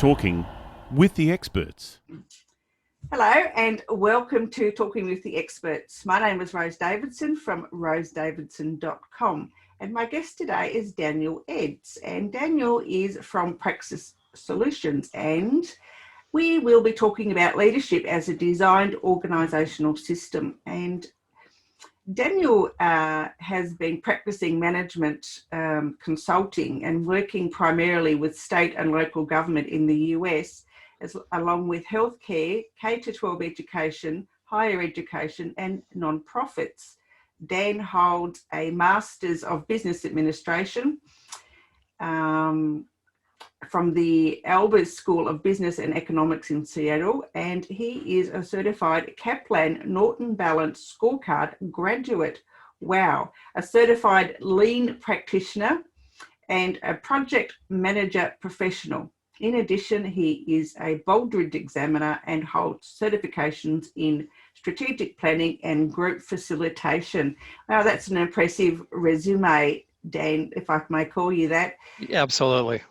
Talking with the Experts. Hello and welcome to Talking with the Experts. My name is Rose Davidson from rosedavidson.com and my guest today is Daniel Edds, and Daniel is from Praxis Solutions, and we will be talking about leadership as a designed organisational system. And Daniel has been practising management consulting and working primarily with state and local government in the US, along with healthcare, K-12 education, higher education and non-profits. Dan holds a Masters of Business Administration from the Albers School of Business and Economics in Seattle, and he is a certified Kaplan Norton Balanced Scorecard graduate. Wow. A certified Lean Practitioner and a project manager professional. In addition, he is a Baldrige examiner and holds certifications in strategic planning and group facilitation. Wow, that's an impressive resume, Dan, if I may call you that. Absolutely.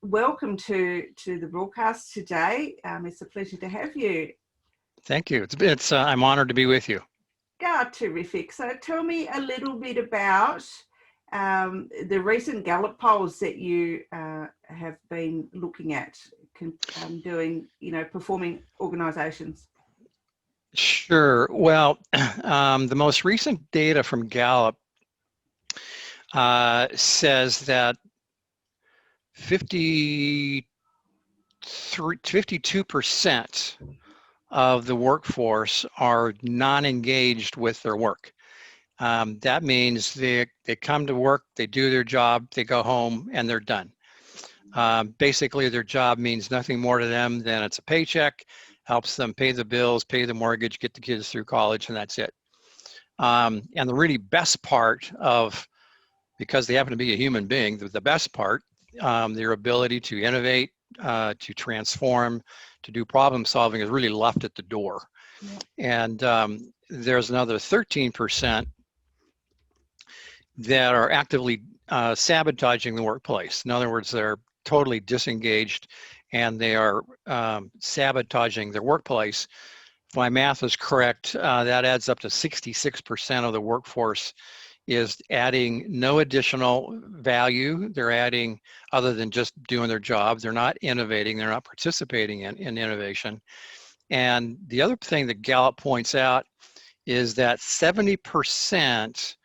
Welcome to the broadcast today. It's a pleasure to have you. Thank you. It's I'm honored to be with you. Yeah, terrific. So tell me a little bit about the recent Gallup polls that you have been looking at, doing, performing organisations. Sure. Well, the most recent data from Gallup says that 52% of the workforce are non-engaged with their work. That means they come to work, they do their job, they go home, and they're done. Basically, their job means nothing more to them than it's a paycheck, helps them pay the bills, pay the mortgage, get the kids through college, and that's it. And the really best part because they happen to be a human being, the best part, their ability to innovate, to transform, to do problem solving is really left at the door. Yeah. And there's another 13% that are actively sabotaging the workplace. In other words, they're totally disengaged and they are sabotaging their workplace. If my math is correct, that adds up to 66% of the workforce is adding no additional value. They're adding, other than just doing their job, they're not innovating, they're not participating in innovation. And the other thing that Gallup points out is that 70%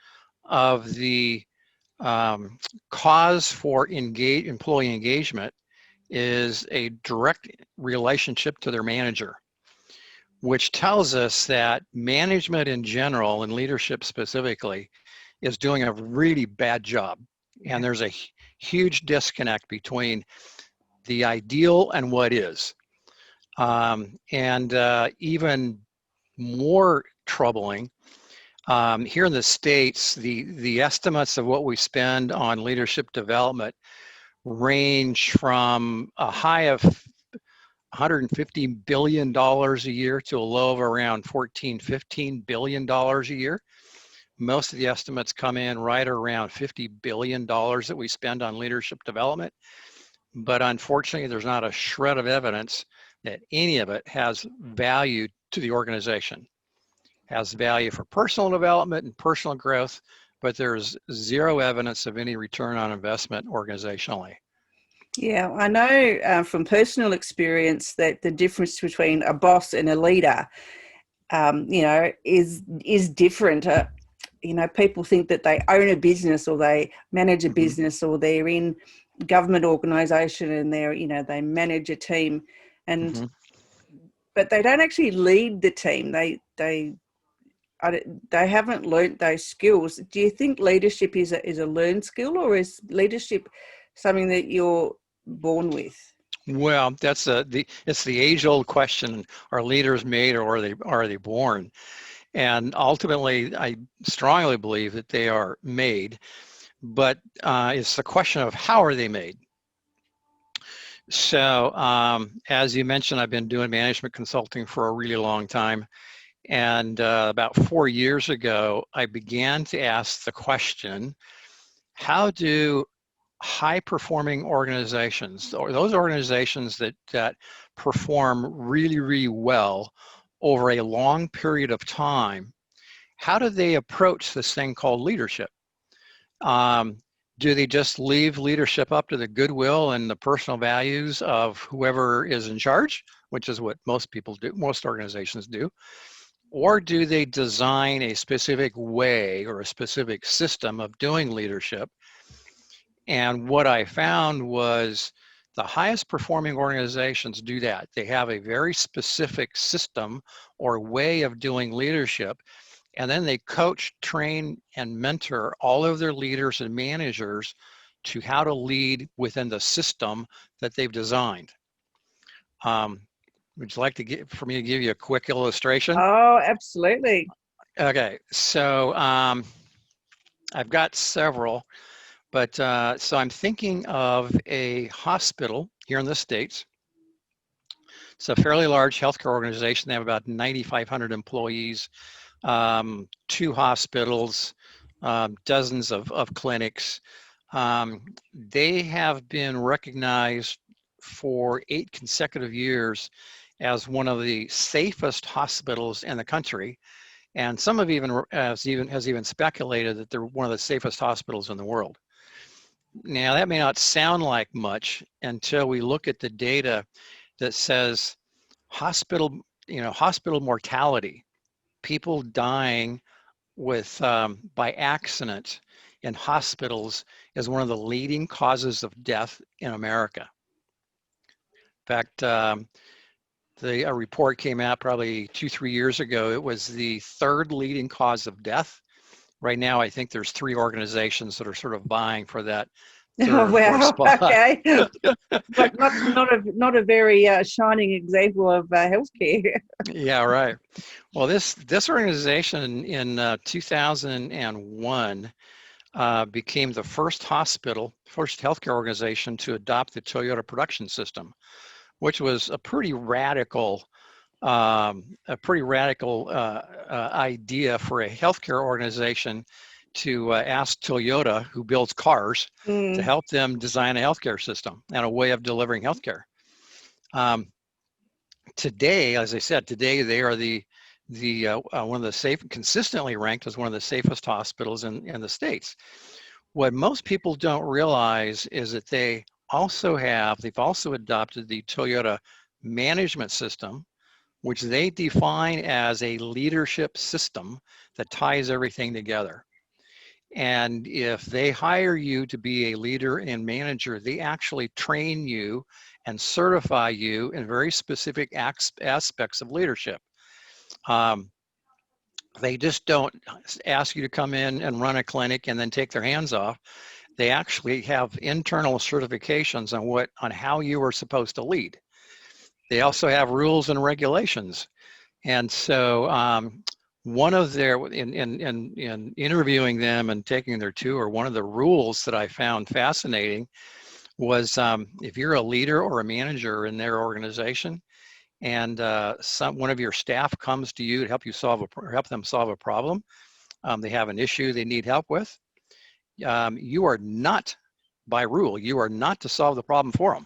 of the cause for employee engagement is a direct relationship to their manager, which tells us that management in general and leadership specifically is doing a really bad job. And there's a huge disconnect between the ideal and what is. Even more troubling, here in the States, the estimates of what we spend on leadership development range from a high of $150 billion a year to a low of around $15 billion a year. Most of the estimates come in right around $50 billion that we spend on leadership development. But unfortunately, there's not a shred of evidence that any of it has value to the organization. Has value for personal development and personal growth, but there's zero evidence of any return on investment organizationally. Yeah, I know from personal experience that the difference between a boss and a leader, is different. People think that they own a business or they manage a business or they're in government organisation and they manage a team, and but they don't actually lead the team. They haven't learnt those skills. Do you think leadership is a learned skill, or is leadership something that you're born with? Well, it's the age-old question: are leaders made, or are they born? And ultimately, I strongly believe that they are made, but it's the question of how are they made. So, as you mentioned, I've been doing management consulting for a really long time. And about 4 years ago, I began to ask the question, how do high-performing organizations, or those organizations that perform really, really well over a long period of time, how do they approach this thing called leadership? Do they just leave leadership up to the goodwill and the personal values of whoever is in charge, which is what most people do, most organizations do? Or do they design a specific way or a specific system of doing leadership? And what I found was the highest performing organizations do that. They have a very specific system or way of doing leadership, and then they coach, train, and mentor all of their leaders and managers to how to lead within the system that they've designed. Would you like to for me to give you a quick illustration? Oh, absolutely. Okay, so I've got several, but so I'm thinking of a hospital here in the States. It's a fairly large healthcare organization. They have about 9,500 employees, 2 hospitals, dozens of clinics. They have been recognized for 8 consecutive years as one of the safest hospitals in the country, and some have has even speculated that they're one of the safest hospitals in the world. Now, that may not sound like much until we look at the data that says hospital mortality, people dying with by accident in hospitals, is one of the leading causes of death in America. In fact, a report came out probably 2-3 years ago. It was the 3rd leading cause of death. Right now, I think there's 3 organizations that are sort of vying for that 3rd or 4th spot. Okay. But not a very shining example of healthcare. Yeah, right. Well, this organization in 2001 became the first healthcare organization to adopt the Toyota production system, which was a pretty radical idea for a healthcare organization to ask Toyota, who builds cars, to help them design a healthcare system and a way of delivering healthcare. Today, as I said, they are one of the consistently ranked as one of the safest hospitals in the States. What most people don't realize is that they've also adopted the Toyota management system, which they define as a leadership system that ties everything together. And if they hire you to be a leader and manager, they actually train you and certify you in very specific aspects of leadership. They just don't ask you to come in and run a clinic and then take their hands off. They actually have internal certifications on how you are supposed to lead. They also have rules and regulations. And so one of their, in interviewing them and taking their tour, one of the rules that I found fascinating was if you're a leader or a manager in their organization, and one of your staff comes to you to help them solve a problem, they have an issue they need help with, you are not, by rule, you are not to solve the problem for them.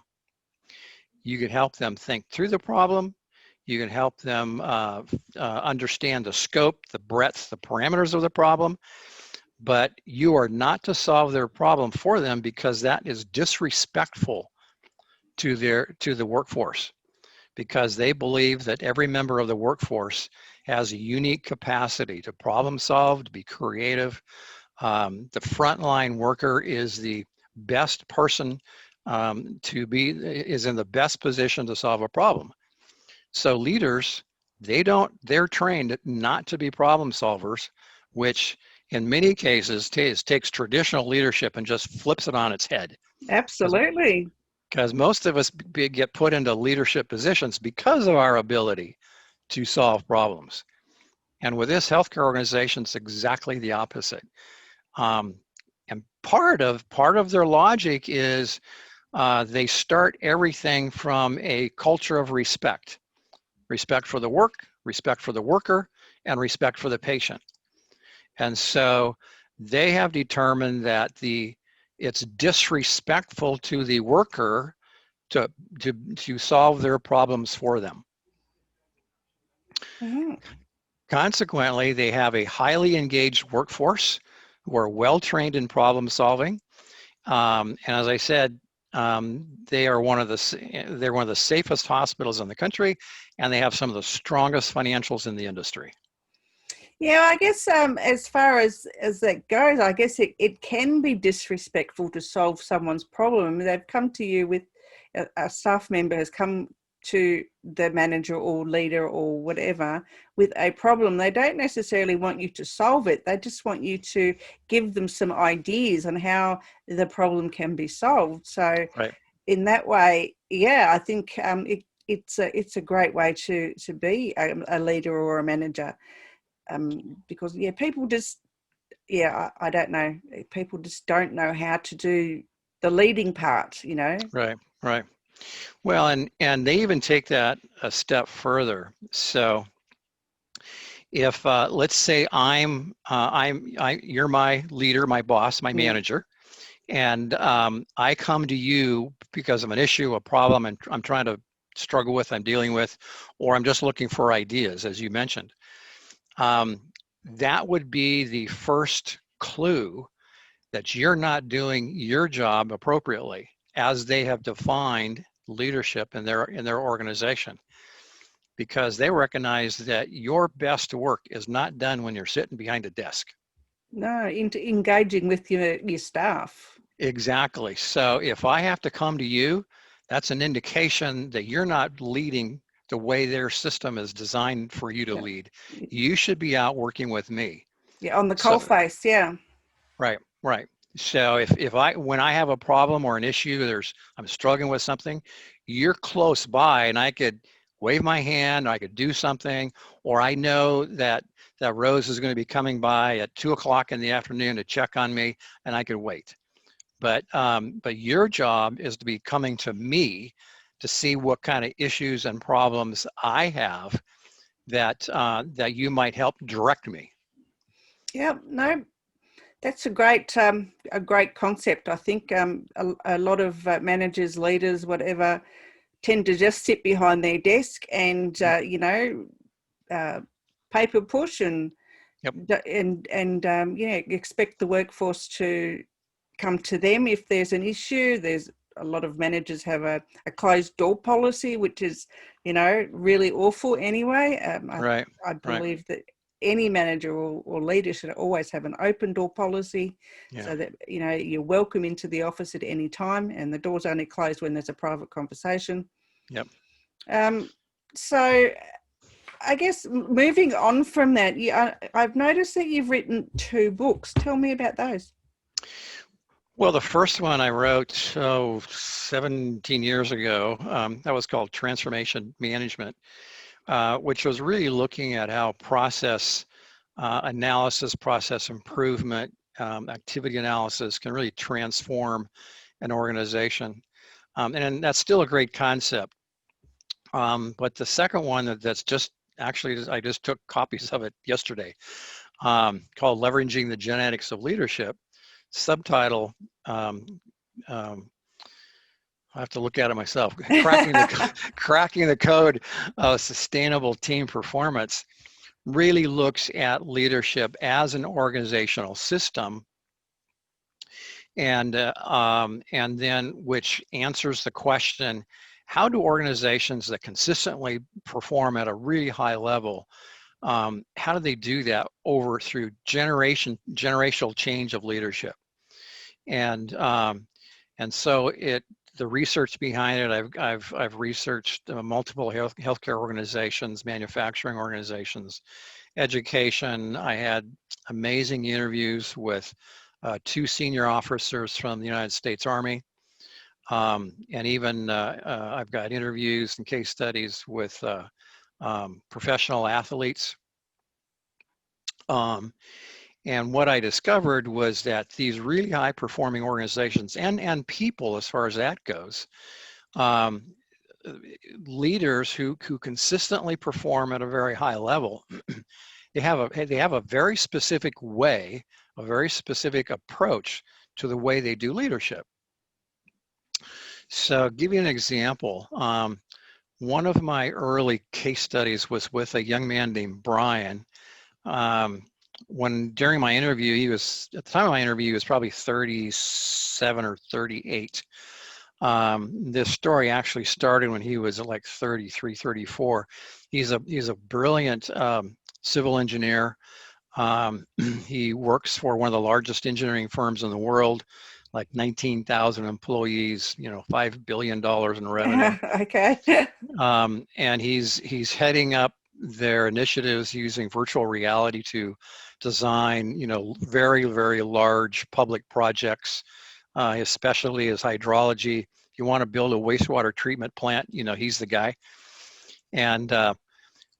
You can help them think through the problem. You can help them understand the scope, the breadth, the parameters of the problem, but you are not to solve their problem for them, because that is disrespectful to the workforce, because they believe that every member of the workforce has a unique capacity to problem solve, to be creative. The frontline worker is the best person is in the best position to solve a problem. So leaders, they're trained not to be problem solvers, which in many cases takes traditional leadership and just flips it on its head. Absolutely. Because most of us get put into leadership positions because of our ability to solve problems. And with this healthcare organization, it's exactly the opposite. And part of their logic is they start everything from a culture of respect for the work, respect for the worker, and respect for the patient. And so they have determined that the it's disrespectful to the worker to solve their problems for them. Mm-hmm. Consequently, they have a highly engaged workforce who are well trained in problem solving. And as I said, they're one of the safest hospitals in the country, and they have some of the strongest financials in the industry. Yeah, I guess as far as that goes, I guess it can be disrespectful to solve someone's problem. They've come to you with a staff member has come to the manager or leader or whatever with a problem. They don't necessarily want you to solve it. They just want you to give them some ideas on how the problem can be solved. So right. In that way, yeah, I think it's a great way to be a leader or a manager. Because people just, I don't know. People just don't know how to do the leading part, Right. Well, and they even take that a step further. So if let's say you're my leader, my boss, my manager, and I come to you because of an issue, a problem, and I'm trying to struggle with, I'm dealing with, or I'm just looking for ideas, as you mentioned. That would be the first clue that you're not doing your job appropriately as they have defined leadership in their organization, because they recognize that your best work is not done when you're sitting behind a desk. No, into engaging with your staff. Exactly. So if I have to come to you, that's an indication that you're not leading the way their system is designed for you to lead. You should be out working with me. Yeah, on the coalface, yeah. Right. So when I have a problem or an issue, I'm struggling with something, you're close by and I could wave my hand, I could do something, or I know that Rose is going to be coming by at 2:00 in the afternoon to check on me, and I could wait. But your job is to be coming to me to see what kind of issues and problems I have that you might help direct me. Yeah, no, that's a great concept. I think a lot of managers, leaders, whatever, tend to just sit behind their desk and paper push and expect the workforce to come to them if there's an issue. There's a lot of managers have a closed door policy, which is really awful anyway. I believe that any manager or leader should always have an open door policy, so that you're welcome into the office at any time, and the door's only closed when there's a private conversation. Yep. So I guess moving on from that, I've noticed that you've written 2 books. Tell me about those. Well, the first one I wrote 17 years ago, that was called Transformation Management, which was really looking at how process analysis, process improvement, activity analysis can really transform an organization. And that's still a great concept. But the second one that's just actually, I just took copies of it yesterday, called Leveraging the Genetics of Leadership. Subtitle, I have to look at it myself, cracking the code of sustainable team performance, really looks at leadership as an organizational system, and then which answers the question, how do organizations that consistently perform at a really high level, how do they do that through generational change of leadership? And so the research behind it, I've researched multiple healthcare organizations, manufacturing organizations, education. I had amazing interviews with 2 senior officers from the United States Army, and even I've got interviews and case studies with professional athletes. And what I discovered was that these really high performing organizations and people, as far as that goes, leaders who consistently perform at a very high level, they have a very specific way, a very specific approach to the way they do leadership. So I'll give you an example. One of my early case studies was with a young man named Brian. When during my interview, at the time of my interview, he was probably 37 or 38. This story actually started when he was like 33, 34. He's a brilliant civil engineer. He works for one of the largest engineering firms in the world, like 19,000 employees, $5 billion in revenue. Okay. And he's heading up their initiatives using virtual reality to design, very, very large public projects. His specialty is hydrology. If you want to build a wastewater treatment plant, he's the guy. And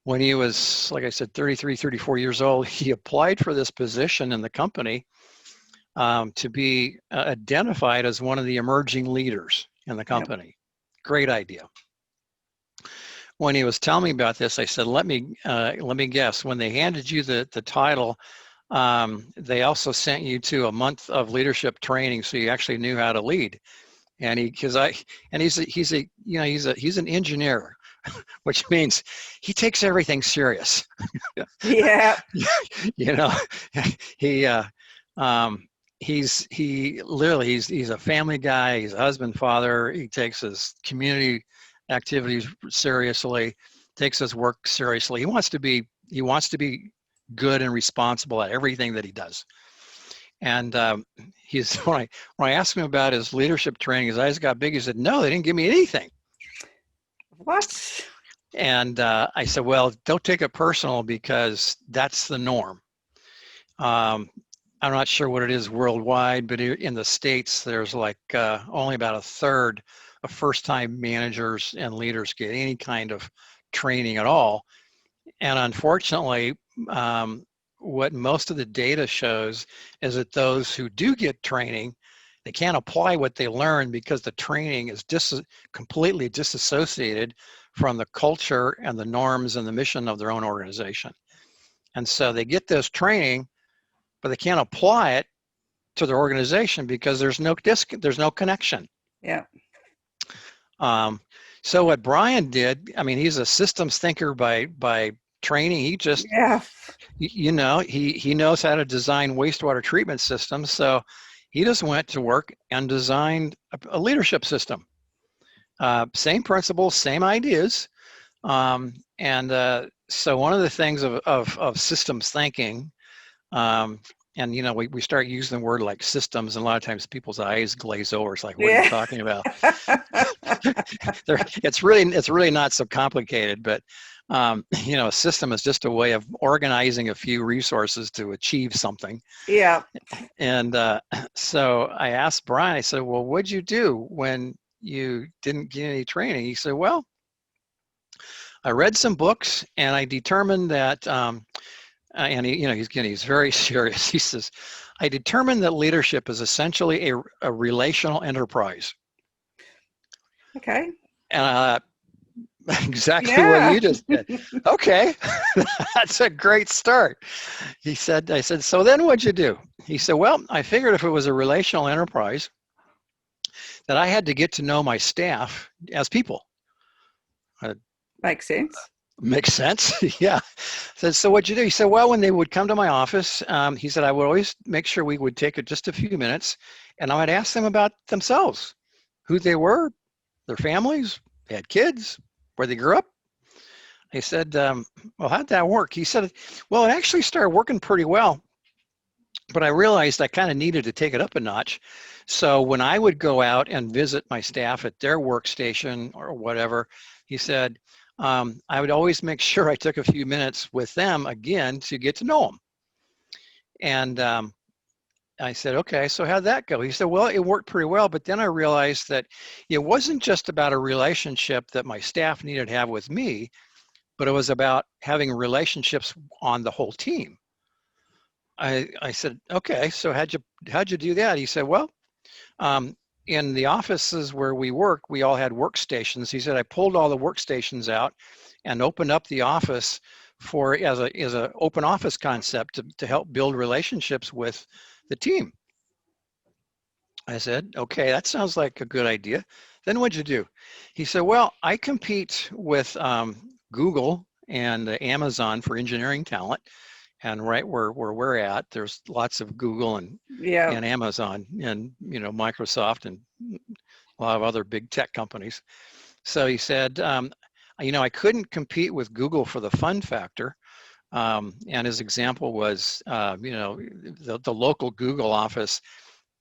when he was, like I said, 33, 34 years old, he applied for this position in the company to be identified as one of the emerging leaders in the company. Yep. Great idea. When he was telling me about this, I said, let me guess. When they handed you the title, they also sent you to a month of leadership training, so you actually knew how to lead. And he's an engineer, which means he takes everything serious. Yeah. He's a family guy. He's a husband, father. He takes his community activities seriously, takes his work seriously. He wants to be good and responsible at everything that he does. And when I asked him about his leadership training, his eyes got big. He said, "No, they didn't give me anything." What? And I said, "Well, don't take it personal, because that's the norm. I'm not sure what it is worldwide, but in the States, there's like only about a third of first-time managers and leaders get any kind of training at all. And unfortunately, what most of the data shows is that those who do get training, they can't apply what they learn because the training is completely disassociated from the culture and the norms and the mission of their own organization. And so they get this training, but they can't apply it to their organization because there's no connection." Yeah. So what Brian did, he's a systems thinker by training. He just, he knows how to design wastewater treatment systems. So he just went to work and designed a leadership system. Same principles, same ideas. So one of the things of systems thinking, and we start using the word like systems, and a lot of times people's eyes glaze over. It's like, what are you talking about? It's really not so complicated, but a system is just a way of organizing a few resources to achieve something. Yeah. And so I asked Brian, I said, "Well, what'd you do when you didn't get any training?" He said, "Well, I read some books and I determined that," and he's very serious. He says, "I determined that leadership is essentially a relational enterprise." Okay. And exactly what you just did. Okay, that's a great start. I said, "So then what'd you do?" He said, "Well, I figured if it was a relational enterprise, that I had to get to know my staff as people." Makes sense. Makes sense. Yeah. So what'd you do? He said, "Well, when they would come to my office, he said, I would always make sure we would take just a few minutes, and I would ask them about themselves, who they were, their families, they had kids, where they grew up." He said, "Well, how'd that work?" He said, "Well, it actually started working pretty well, but I realized I kind of needed to take it up a notch. So when I would go out and visit my staff at their workstation or whatever," he said, "I would always make sure I took a few minutes with them again to get to know them." And I said, "Okay, so how'd that go?" He said, "Well, it worked pretty well, but then I realized that it wasn't just about a relationship that my staff needed to have with me, but it was about having relationships on the whole team." I said, "Okay, so how'd you do that?" He said, "Well, in the offices where we work, we all had workstations." He said, "I pulled all the workstations out and opened up the office as a open office concept to help build relationships with the team." I said, okay, that sounds like a good idea. Then what'd you do? He said, well, I compete with Google and Amazon for engineering talent. And right where we're at, there's lots of Google Yeah. and Amazon and, Microsoft and a lot of other big tech companies. So he said, I couldn't compete with Google for the fun factor. And his example was, the local Google office.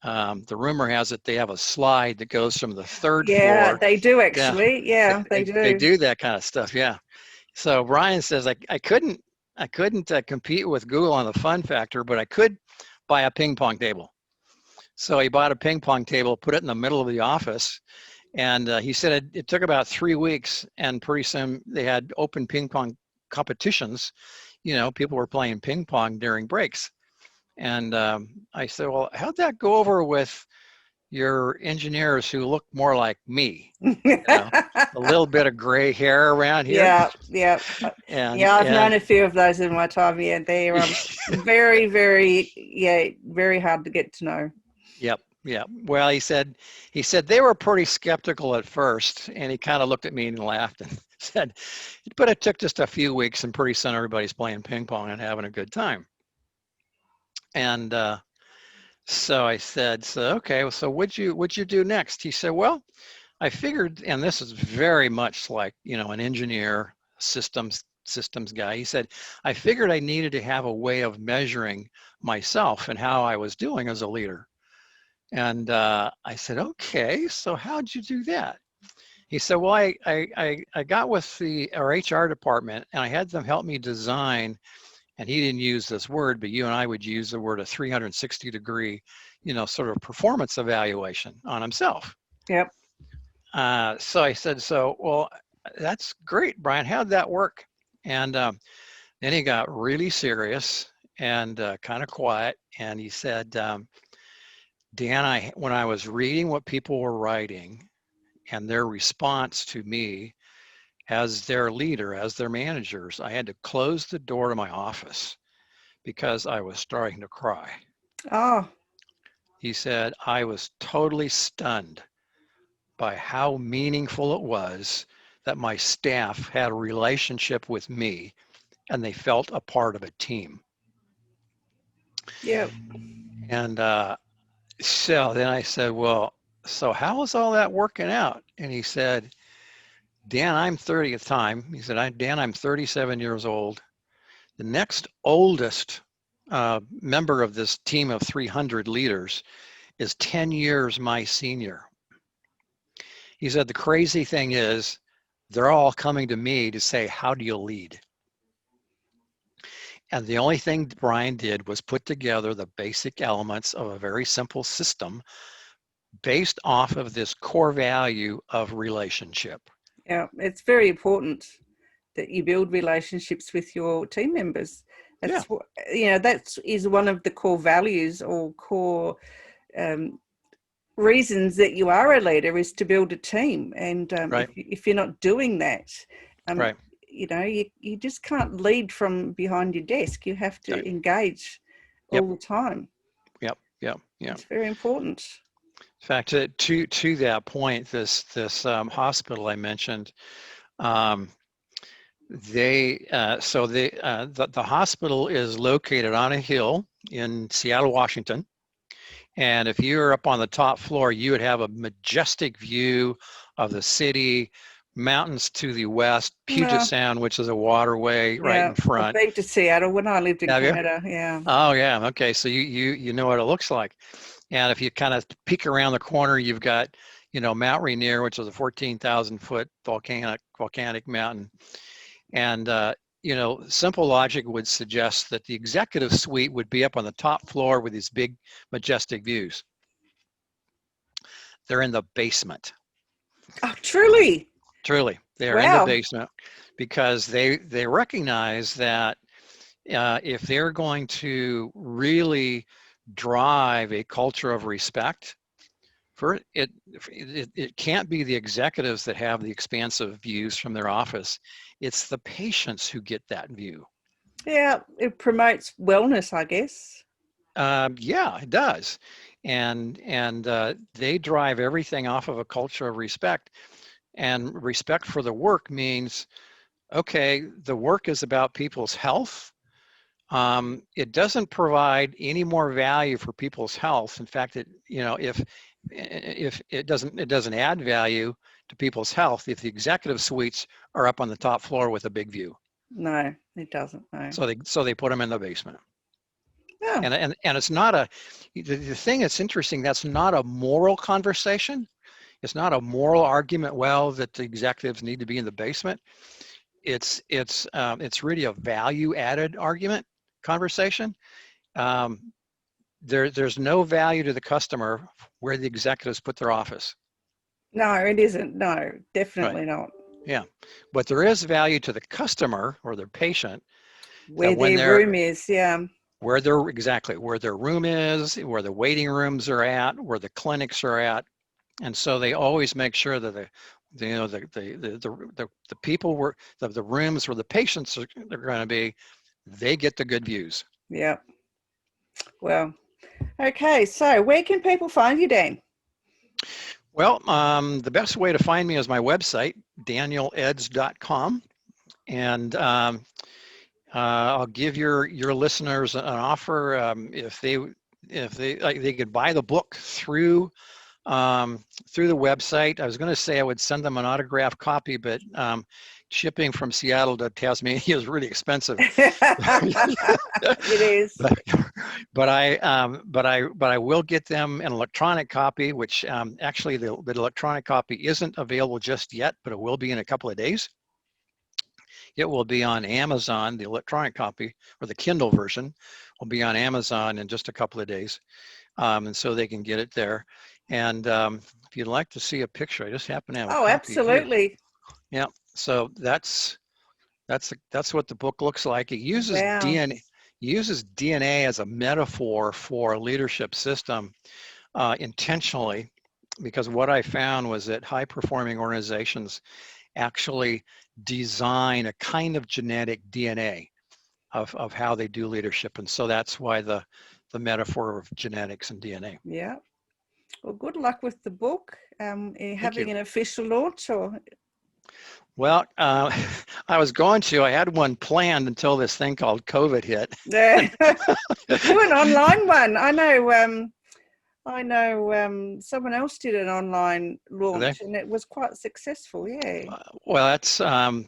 The rumor has it they have a slide that goes from the third Yeah, floor. they do Yeah, actually. Yeah, they they do. do that kind of stuff. Yeah. So Brian says I couldn't compete with Google on the fun factor, but I could buy a ping pong table. So he bought a ping pong table, put it in the middle of the office, and he said it took about 3 weeks, and pretty soon they had open ping pong competitions. People were playing ping pong during breaks. And I said, well, how'd that go over with your engineers who look more like me? A little bit of gray hair around here. Yeah, yeah. And Yeah, I've known a few of those in my time. Yeah, they're very, very, very hard to get to know. Yep. Well, he said they were pretty skeptical at first, and he kind of looked at me and laughed and said, but it took just a few weeks, and pretty soon everybody's playing ping pong and having a good time. And so I said, okay, so what'd you do next? He said, well, I figured, and this is very much like, an engineer, systems guy. He said, I figured I needed to have a way of measuring myself and how I was doing as a leader. And I said, okay, so how'd you do that? He said, well, I got with our HR department and I had them help me design, and he didn't use this word, but you and I would use the word a 360-degree, sort of performance evaluation on himself. Yep. So I said, well, that's great, Brian. How'd that work? And then he got really serious and kind of quiet. And he said, Dan, when I was reading what people were writing and their response to me as their leader, as their managers, I had to close the door to my office because I was starting to cry. Oh. He said, I was totally stunned by how meaningful it was that my staff had a relationship with me and they felt a part of a team. Yep. And so then I said, well, so how is all that working out? And he said, Dan, I'm 30 at the time. He said, Dan, I'm 37 years old. The next oldest member of this team of 300 leaders is 10 years my senior. He said, the crazy thing is they're all coming to me to say, how do you lead? And the only thing Brian did was put together the basic elements of a very simple system based off of this core value of relationship. Yeah, it's very important that you build relationships with your team members. That's what, that is one of the core values or core reasons that you are a leader, is to build a team. And right. if you're not doing that, right. you just can't lead from behind your desk. You have to right. engage all the time. Yep. It's very important. In fact, to that point, this hospital I mentioned, the hospital is located on a hill in Seattle, Washington. And if you're up on the top floor, you would have a majestic view of the city, mountains to the west, Puget Sound, which is a waterway right in front. I've been to Seattle when I lived in Canada. Yeah. Oh yeah. Okay. So you know what it looks like. And if you kind of peek around the corner, you've got, Mount Rainier, which is a 14,000 foot volcanic mountain. And, simple logic would suggest that the executive suite would be up on the top floor with these big, majestic views. They're in the basement. Oh, truly? Truly. They're in the basement because they recognize that if they're going to really drive a culture of respect, it can't be the executives that have the expansive views from their office. It's the patients who get that view. Yeah, it promotes wellness, I guess. Yeah, it does. and they drive everything off of a culture of respect. And respect for the work means, okay, the work is about people's health. It doesn't provide any more value for people's health. In fact, if it doesn't add value to people's health if the executive suites are up on the top floor with a big view. No, it doesn't. No. So they put them in the basement. Yeah. And it's not the thing that's interesting. That's not a moral conversation. It's not a moral argument. Well, that the executives need to be in the basement. It's really a value-added argument conversation. There's no value to the customer where the executives put their office. No, it isn't. No, definitely Right. not. Yeah, but there is value to the customer or their patient Where their room is, yeah. Where their room is, where the waiting rooms are at, where the clinics are at, and so they always make sure that the people were the rooms where the patients are going to be, they get the good views. Yeah. Well, okay. So where can people find you, Dan? Well, the best way to find me is my website, danieledds.com, and I'll give your listeners an offer. If they could buy the book through the website. I was going to say I would send them an autographed copy, but shipping from Seattle to Tasmania is really expensive. It is. But I will get them an electronic copy, which actually the electronic copy isn't available just yet, but it will be in a couple of days. It will be on Amazon. The electronic copy, or the Kindle version, will be on Amazon in just a couple of days, and so they can get it there. And if you'd like to see a picture, I just happen to have a copy absolutely here. Yeah. So that's what the book looks like. It uses DNA as a metaphor for a leadership system intentionally, because what I found was that high-performing organizations actually design a kind of genetic DNA of how they do leadership, and so that's why the metaphor of genetics and DNA. Yeah. Well, good luck with the book. Having an official launch, or? Well, I was going to. I had one planned until this thing called COVID hit. Yeah. Do an online one. I know. Someone else did an online launch, and it was quite successful. Yeah. Well, that's I'm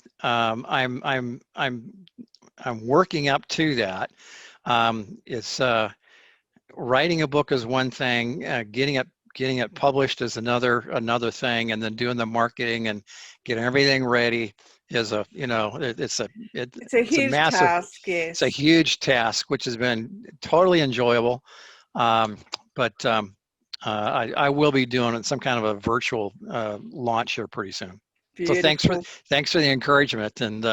working up to that. It's writing a book is one thing. Getting it published is another thing, and then doing the marketing and getting everything ready is it's a huge massive task. Yes. It's a huge task, which has been totally enjoyable. But I will be doing some kind of a virtual launch here pretty soon. Beautiful. So thanks for the encouragement and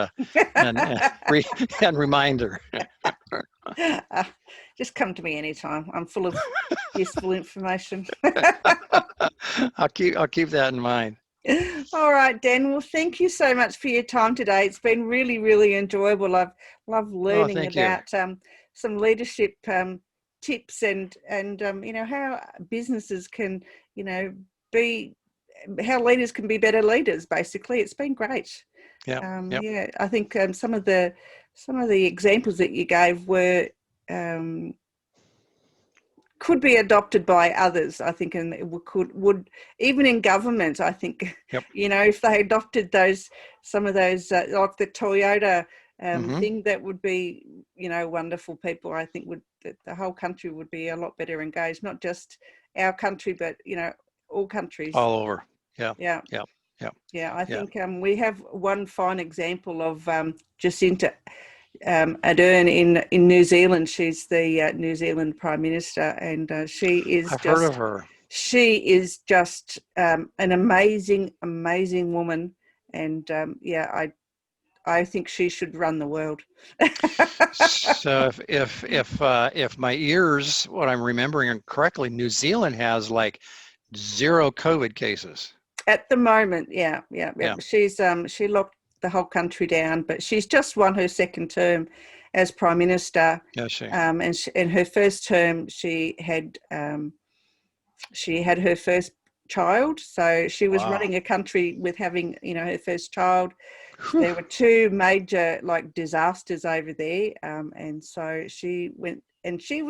reminder. Just come to me anytime. I'm full of useful information. I'll keep that in mind. All right, Dan. Well, thank you so much for your time today. It's been really, really enjoyable. I've loved learning about some leadership tips and how businesses can how leaders can be better leaders. Basically, it's been great. Yeah, I think some of the examples that you gave were could be adopted by others, I think, and would even in government, I think. Yep. If they adopted some of those like the Toyota thing, that would be wonderful. People, I think, the whole country would be a lot better engaged, not just our country, but all countries all over. Yeah. I think we have one fine example of Jacinta Ardern in New Zealand. She's the New Zealand Prime Minister, and she is. I've heard of her. She is just an amazing woman, and I think she should run the world. So if my ears, what I'm remembering correctly, New Zealand has like 0 COVID cases. At the moment, yeah. She's she locked the whole country down, but she's just won her second term as Prime Minister. Yes, she. And in her first term, she had she had her first child. So she was Wow. running a country with having, her first child. Whew. There were two major disasters over there. And so she went, and she's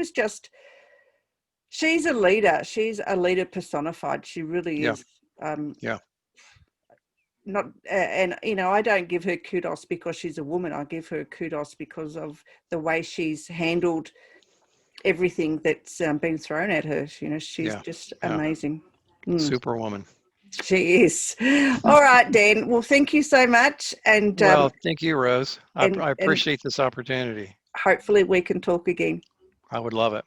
a leader. She's a leader personified. She really Yeah. is. Yeah. Not and I don't give her kudos because she's a woman. I give her kudos because of the way she's handled everything that's been thrown at her. She's just amazing. Superwoman. She is. All right, Dan. Well, thank you so much. And Well, thank you, Rose. I and appreciate this opportunity. hopefully we can talk again. I would love it.